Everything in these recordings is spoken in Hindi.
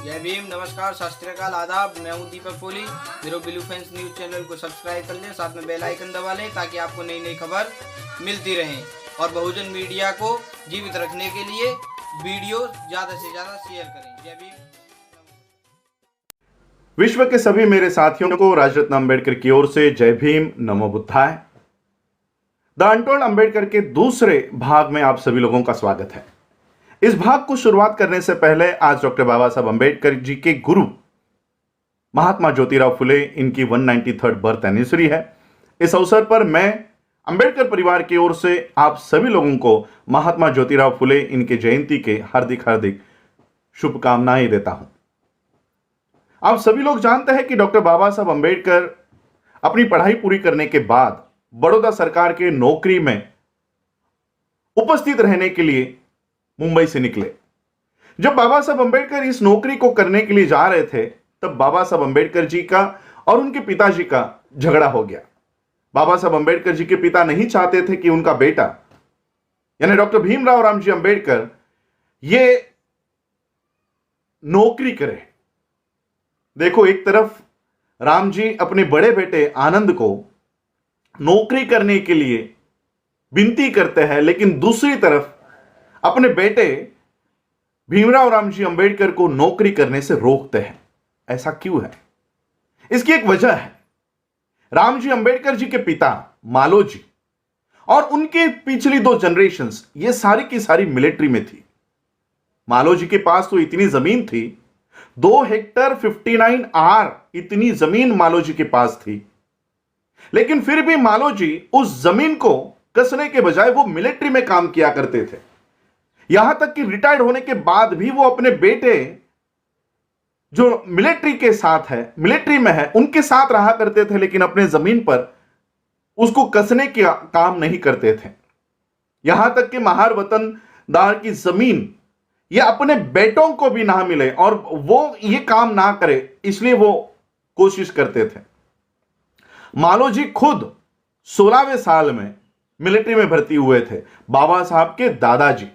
जय भीम, नमस्कार, सत श्री अकाल, आदाब। मैं हूं दीपक पोली। मेरे ब्लू फैंस न्यूज चैनल को सब्सक्राइब कर लें, साथ में बेल आइकन दबा लें ताकि आपको नई नई खबर मिलती रहे। और बहुजन मीडिया को जीवित रखने के लिए वीडियो ज़्यादा से ज़्यादा शेयर करें। जय भीम। विश्व के सभी मेरे साथियों को राजरत्न अंबेडकर की ओर से जय भीम, नमो बुद्धाय। द अनटोल्ड अंबेडकर के दूसरे भाग में आप सभी लोगों का स्वागत है। इस भाग को शुरुआत करने से पहले आज डॉक्टर बाबा साहब अंबेडकर जी के गुरु महात्मा ज्योतिराव फुले, इनकी 193rd बर्थ एनिवर्सरी है। इस अवसर पर मैं अंबेडकर परिवार की ओर से आप सभी लोगों को महात्मा ज्योतिराव फुले, इनके जयंती के हार्दिक हार्दिक शुभकामनाएं देता हूं। आप सभी लोग जानते हैं कि डॉक्टर बाबा साहब अंबेडकर अपनी पढ़ाई पूरी करने के बाद बड़ौदा सरकार के नौकरी में उपस्थित रहने के लिए मुंबई से निकले। जब बाबा साहब अंबेडकर इस नौकरी को करने के लिए जा रहे थे, तब बाबा साहब अंबेडकर जी का और उनके पिताजी का झगड़ा हो गया। बाबा साहब अंबेडकर जी के पिता नहीं चाहते थे कि उनका बेटा यानी डॉक्टर भीमराव रामजी अंबेडकर ये नौकरी करे। देखो, एक तरफ राम जी अपने बड़े बेटे आनंद को नौकरी करने के लिए विनती करते हैं, लेकिन दूसरी तरफ अपने बेटे भीमराव रामजी अंबेडकर को नौकरी करने से रोकते हैं। ऐसा क्यों है? इसकी एक वजह है। रामजी अंबेडकर जी के पिता मालोजी और उनके पिछली 2 जनरेशंस ये सारी की सारी मिलिट्री में थी। मालोजी के पास तो इतनी जमीन थी, 2 हेक्टर 59 आर इतनी जमीन मालोजी के पास थी, लेकिन फिर भी मालोजी उस जमीन को कसने के बजाय वो मिलिट्री में काम किया करते थे। यहां तक कि रिटायर्ड होने के बाद भी वो अपने बेटे जो मिलिट्री के साथ है, मिलिट्री में है, उनके साथ रहा करते थे, लेकिन अपने जमीन पर उसको कसने का काम नहीं करते थे। यहां तक कि महार वतनदार की जमीन ये अपने बेटों को भी ना मिले और वो ये काम ना करे, इसलिए वो कोशिश करते थे। मालोजी खुद 16वें साल में मिलिट्री में भर्ती हुए थे। बाबा साहब के दादाजी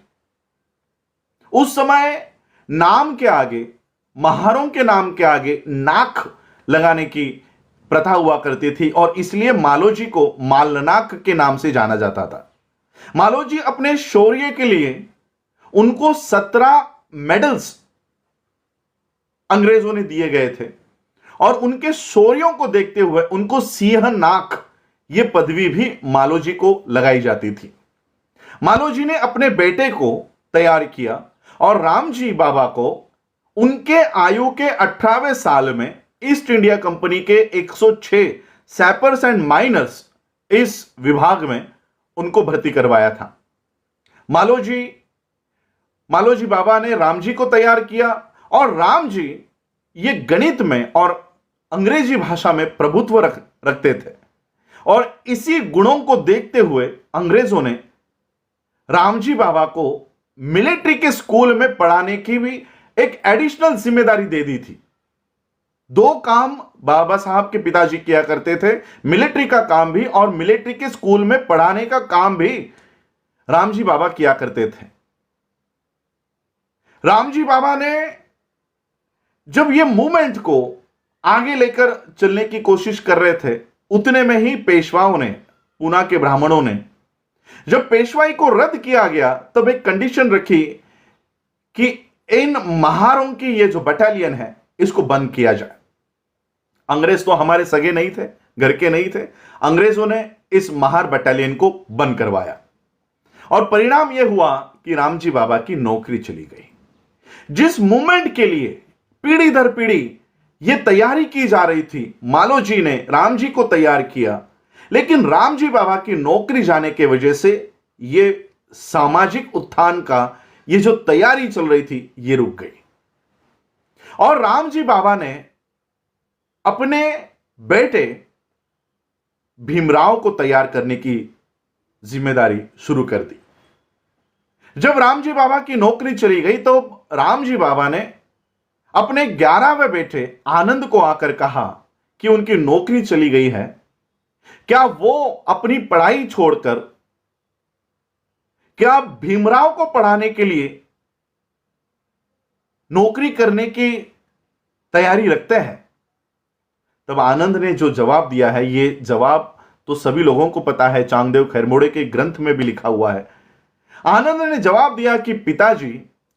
उस समय नाम के आगे, महारों के नाम के आगे नाक लगाने की प्रथा हुआ करती थी और इसलिए मालोजी को मालनाक के नाम से जाना जाता था। मालोजी अपने शौर्य के लिए उनको 17 मेडल्स अंग्रेजों ने दिए गए थे और उनके शौर्यों को देखते हुए उनको सिंह नाक यह पदवी भी मालोजी को लगाई जाती थी। मालोजी ने अपने बेटे को तैयार किया और रामजी बाबा को उनके आयु के 18वें साल में ईस्ट इंडिया कंपनी के 106 सैपर्स एंड माइनर्स इस विभाग में उनको भर्ती करवाया था। मालोजी बाबा ने रामजी को तैयार किया और रामजी ये गणित में और अंग्रेजी भाषा में प्रभुत्व रखते थे और इसी गुणों को देखते हुए अंग्रेजों ने रामजी बाबा को मिलिट्री के स्कूल में पढ़ाने की भी एक एडिशनल जिम्मेदारी दे दी थी। 2 काम बाबा साहब के पिताजी किया करते थे, मिलिट्री का काम भी और मिलिट्री के स्कूल में पढ़ाने का काम भी रामजी बाबा किया करते थे। रामजी बाबा ने जब यह मूवमेंट को आगे लेकर चलने की कोशिश कर रहे थे, उतने में ही पेशवाओं ने, पूना के ब्राह्मणों ने, जब पेशवाई को रद्द किया गया तब एक कंडीशन रखी कि इन महारों की ये जो बटालियन है इसको बंद किया जाए। अंग्रेज तो हमारे सगे नहीं थे, घर के नहीं थे। अंग्रेजों ने इस महार बटालियन को बंद करवाया और परिणाम यह हुआ कि रामजी बाबा की नौकरी चली गई। जिस मूवमेंट के लिए पीढ़ी दर पीढ़ी यह तैयारी की जा रही थी, मालोजी ने रामजी को तैयार किया, लेकिन रामजी बाबा की नौकरी जाने के वजह से यह सामाजिक उत्थान का ये जो तैयारी चल रही थी ये रुक गई और रामजी बाबा ने अपने बेटे भीमराव को तैयार करने की जिम्मेदारी शुरू कर दी। जब रामजी बाबा की नौकरी चली गई तो रामजी बाबा ने अपने 11वें बेटे आनंद को आकर कहा कि उनकी नौकरी चली गई है, क्या वो अपनी पढ़ाई छोड़कर क्या भीमराव को पढ़ाने के लिए नौकरी करने की तैयारी रखते हैं। तब आनंद ने जो जवाब दिया है, ये जवाब तो सभी लोगों को पता है, चांगदेव खैरमोड़े के ग्रंथ में भी लिखा हुआ है। आनंद ने जवाब दिया कि पिताजी,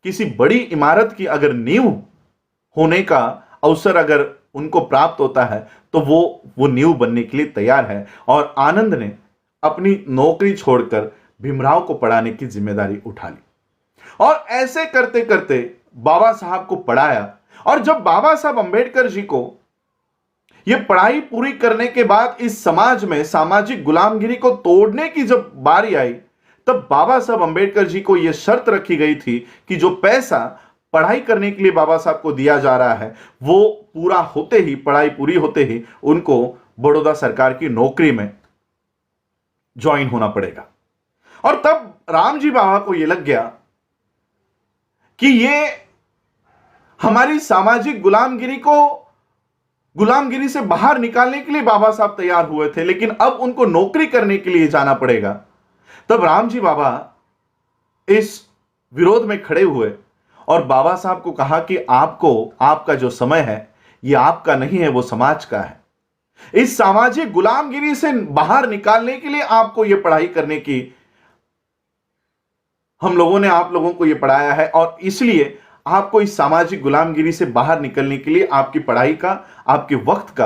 किसी बड़ी इमारत की अगर नींव होने का अवसर अगर उनको प्राप्त होता है तो वो नींव बनने के लिए तैयार है। और आनंद ने अपनी नौकरी छोड़कर भीमराव को पढ़ाने की जिम्मेदारी उठा ली और ऐसे करते करते बाबा साहब को पढ़ाया। और जब बाबा साहब अंबेडकर जी को यह पढ़ाई पूरी करने के बाद इस समाज में सामाजिक गुलामगिरी को तोड़ने की जब बारी आई, तब बाबा साहब अंबेडकर जी को यह शर्त रखी गई थी कि जो पैसा पढ़ाई करने के लिए बाबा साहब को दिया जा रहा है, वो पूरा होते ही, पढ़ाई पूरी होते ही उनको बड़ौदा सरकार की नौकरी में ज्वाइन होना पड़ेगा। और तब रामजी बाबा को यह लग गया कि ये हमारी सामाजिक गुलामगिरी से बाहर निकालने के लिए बाबा साहब तैयार हुए थे, लेकिन अब उनको नौकरी करने के लिए जाना पड़ेगा। तब रामजी बाबा इस विरोध में खड़े हुए और बाबा साहब को कहा कि आपका जो समय है ये आपका नहीं है, वो समाज का है। इस सामाजिक गुलामगिरी से बाहर निकालने के लिए आपको यह पढ़ाई करने की, हम लोगों ने आप लोगों को यह पढ़ाया है और इसलिए आपको इस सामाजिक गुलामगिरी से बाहर निकलने के लिए आपकी पढ़ाई का, आपके वक्त का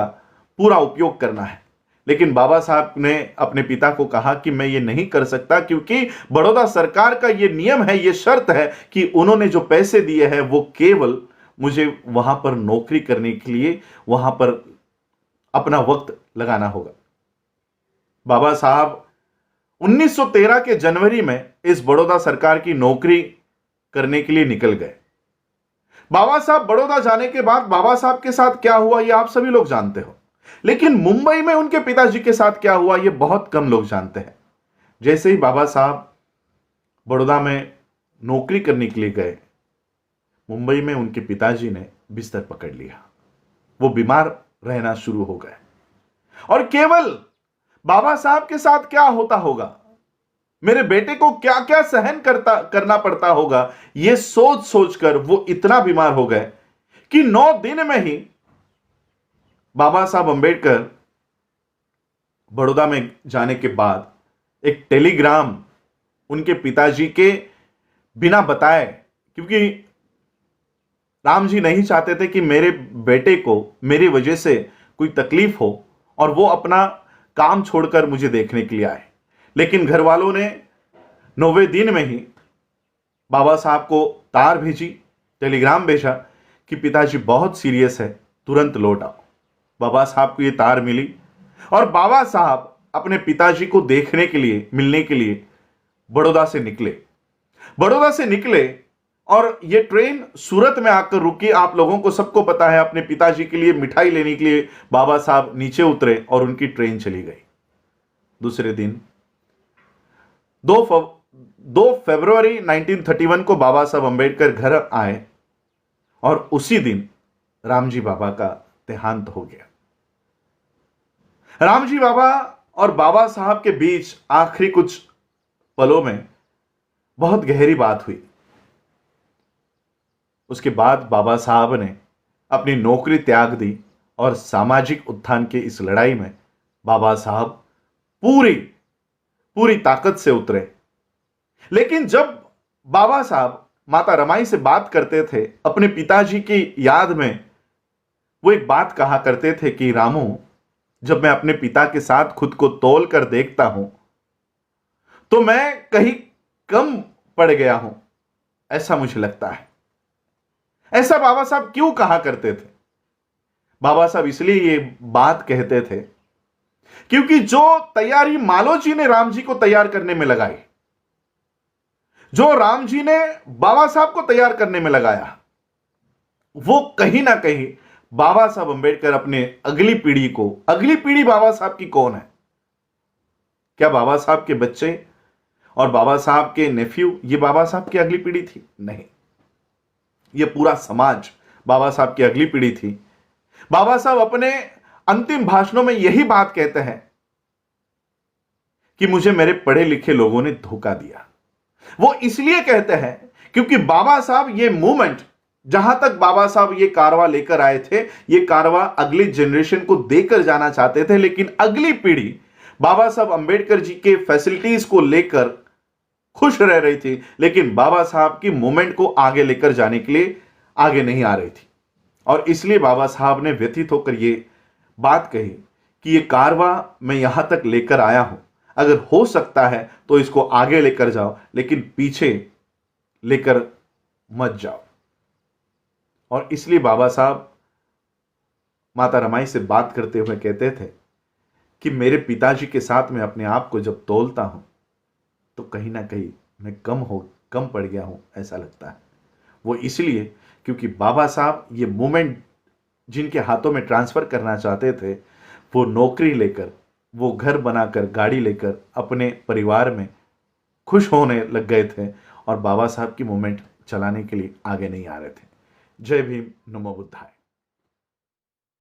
पूरा उपयोग करना है। लेकिन बाबा साहब ने अपने पिता को कहा कि मैं ये नहीं कर सकता, क्योंकि बड़ौदा सरकार का ये नियम है, ये शर्त है कि उन्होंने जो पैसे दिए हैं वो केवल मुझे वहां पर नौकरी करने के लिए, वहां पर अपना वक्त लगाना होगा। बाबा साहब 1913 के जनवरी में इस बड़ौदा सरकार की नौकरी करने के लिए निकल गए। बाबा साहब बड़ौदा जाने के बाद बाबा साहब के साथ क्या हुआ ये आप सभी लोग जानते हो, लेकिन मुंबई में उनके पिताजी के साथ क्या हुआ ये बहुत कम लोग जानते हैं। जैसे ही बाबा साहब बड़ौदा में नौकरी करने के लिए गए, मुंबई में उनके पिताजी ने बिस्तर पकड़ लिया, वो बीमार रहना शुरू हो गए। और केवल बाबा साहब के साथ क्या होता होगा, मेरे बेटे को क्या क्या सहन करना पड़ता होगा, यह सोच सोचकर वो इतना बीमार हो गए कि 9 दिन में ही बाबा साहब अंबेडकर बड़ौदा में जाने के बाद एक टेलीग्राम उनके पिताजी के बिना बताए, क्योंकि राम जी नहीं चाहते थे कि मेरे बेटे को मेरी वजह से कोई तकलीफ हो और वो अपना काम छोड़कर मुझे देखने के लिए आए, लेकिन घर वालों ने 9वें दिन में ही बाबा साहब को तार भेजी, टेलीग्राम भेजा कि पिताजी बहुत सीरियस है, तुरंत लौट आओ। बाबा साहब को ये तार मिली और बाबा साहब अपने पिताजी को देखने के लिए, मिलने के लिए बड़ौदा से निकले और ये ट्रेन सूरत में आकर रुकी। आप लोगों को सबको पता है, अपने पिताजी के लिए मिठाई लेने के लिए बाबा साहब नीचे उतरे और उनकी ट्रेन चली गई। दूसरे दिन 2 फरवरी 1931 को बाबा साहब अंबेडकर घर आए और उसी दिन रामजी बाबा का देहांत हो गया। रामजी बाबा और बाबा साहब के बीच आखिरी कुछ पलों में बहुत गहरी बात हुई। उसके बाद बाबा साहब ने अपनी नौकरी त्याग दी और सामाजिक उत्थान की इस लड़ाई में बाबा साहब पूरी ताकत से उतरे। लेकिन जब बाबा साहब माता रमाई से बात करते थे अपने पिताजी की याद में, वो एक बात कहा करते थे कि रामू, जब मैं अपने पिता के साथ खुद को तौल कर देखता हूं तो मैं कहीं कम पड़ गया हूं, ऐसा मुझे लगता है। ऐसा बाबा साहब क्यों कहा करते थे? बाबा साहब इसलिए ये बात कहते थे क्योंकि जो तैयारी मालो जी ने राम जी को तैयार करने में लगाई, जो राम जी ने बाबा साहब को तैयार करने में लगाया, वो कहीं ना कहीं बाबा साहब अंबेडकर अपने अगली पीढ़ी बाबा साहब की कौन है? क्या बाबा साहब के बच्चे और बाबा साहब के नेफ्यू ये बाबा साहब की अगली पीढ़ी थी? नहीं, ये पूरा समाज बाबा साहब की अगली पीढ़ी थी। बाबा साहब अपने अंतिम भाषणों में यही बात कहते हैं कि मुझे मेरे पढ़े लिखे लोगों ने धोखा दिया। वो इसलिए कहते हैं क्योंकि बाबा साहब ये मूवमेंट जहां तक बाबा साहब ये कारवा लेकर आए थे, ये कारवा अगली जनरेशन को देकर जाना चाहते थे, लेकिन अगली पीढ़ी बाबा साहब अंबेडकर जी के फैसिलिटीज को लेकर खुश रह रही थी, लेकिन बाबा साहब की मूवमेंट को आगे लेकर जाने के लिए आगे नहीं आ रही थी। और इसलिए बाबा साहब ने व्यथित होकर ये बात कही कि ये कारवा मैं यहां तक लेकर आया हूं, अगर हो सकता है तो इसको आगे लेकर जाओ, लेकिन पीछे लेकर मत जाओ। और इसलिए बाबा साहब माता रमाई से बात करते हुए कहते थे कि मेरे पिताजी के साथ मैं अपने आप को जब तोलता हूं तो कहीं ना कहीं मैं कम पड़ गया हूं, ऐसा लगता है। वो इसलिए क्योंकि बाबा साहब ये मूवमेंट जिनके हाथों में ट्रांसफर करना चाहते थे, वो नौकरी लेकर, वो घर बनाकर, गाड़ी लेकर अपने परिवार में खुश होने लग गए थे और बाबा साहब की मूवमेंट चलाने के लिए आगे नहीं आ रहे थे। जय भीम, नमो बुद्धाय।